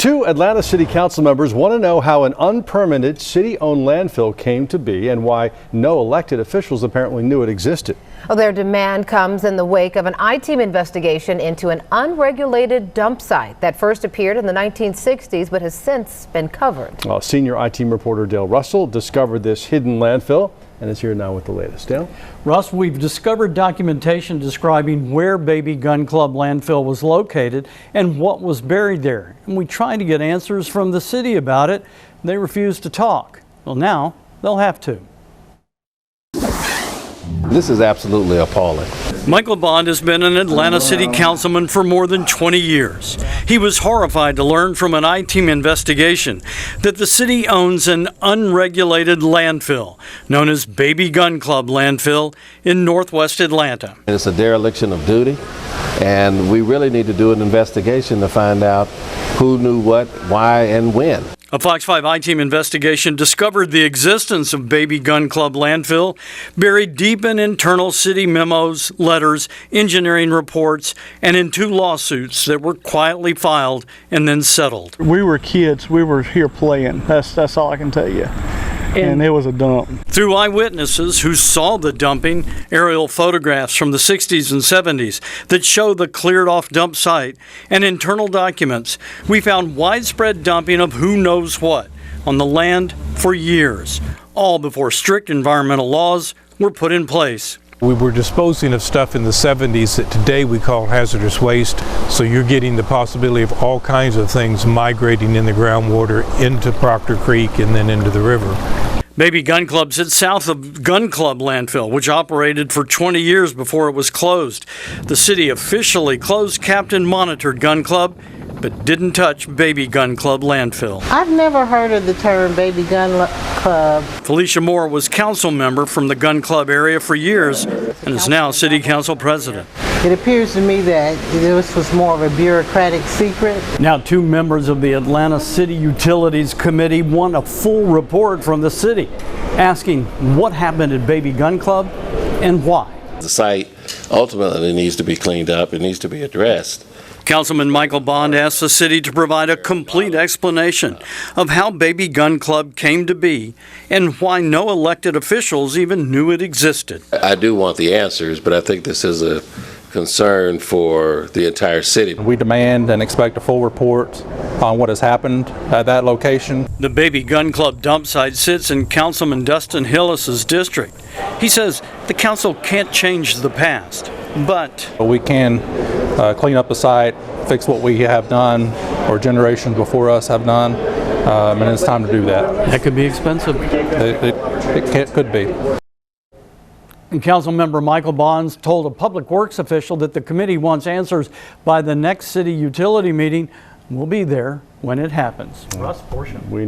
Two Atlanta City Council members want to know how an unpermitted city-owned landfill came to be and why no elected officials apparently knew it existed. Well, their demand comes in the wake of an I-Team investigation into an unregulated dump site that first appeared in the 1960s but has since been covered. Well, senior I-Team reporter Dale Russell discovered this hidden landfill and is here now with the latest. Dale? Russ, we've discovered documentation describing where Baby Gun Club landfill was located and what was buried there. And we tried to get answers from the city about it. They refused to talk. Well, now they'll have to. This is absolutely appalling. Michael Bond has been an Atlanta City Councilman for more than 20 years. He was horrified to learn from an I-Team investigation that the city owns an unregulated landfill known as Baby Gun Club landfill in northwest Atlanta. It's a dereliction of duty, and we really need to do an investigation to find out who knew what, why, and when. A Fox 5 I-Team investigation discovered the existence of Baby Gun Club landfill buried deep in internal city memos, letters, engineering reports, and in two lawsuits that were quietly filed and then settled. We were kids. We were here playing. That's all I can tell you. And it was a dump. Through eyewitnesses who saw the dumping, aerial photographs from the 60s and 70s that show the cleared off dump site, and internal documents, we found widespread dumping of who knows what on the land for years, all before strict environmental laws were put in place. We were disposing of stuff in the 70s that today we call hazardous waste, so you're getting the possibility of all kinds of things migrating in the groundwater into Proctor Creek and then into the river. Baby Gun Club sits south of Gun Club landfill, which operated for 20 years before it was closed. The city officially closed capped and monitored Gun Club, but didn't touch Baby Gun Club landfill. I've never heard of the term Baby Gun Club. Felicia Moore was council member from the Gun Club area for years and is now city council president. It appears to me that this was more of a bureaucratic secret. Now, two members of the Atlanta City Utilities Committee want a full report from the city, asking what happened at Baby Gun Club and why. The site ultimately needs to be cleaned up. It needs to be addressed. Councilman Michael Bond asked the city to provide a complete explanation of how Baby Gun Club came to be and why no elected officials even knew it existed. I do want the answers, but I think this is a concern for the entire city. We demand and expect a full report on what has happened at that location. The Baby Gun Club dump site sits in Councilman Dustin Hillis's district. He says the council can't change the past, but we can clean up the site, fix what we have done or generations before us have done, and it's time to do that. That could be expensive. It could be. And Councilmember Michael Bonds told a public works official that the committee wants answers by the next city utility meeting. We'll be there when it happens. Russ, portion.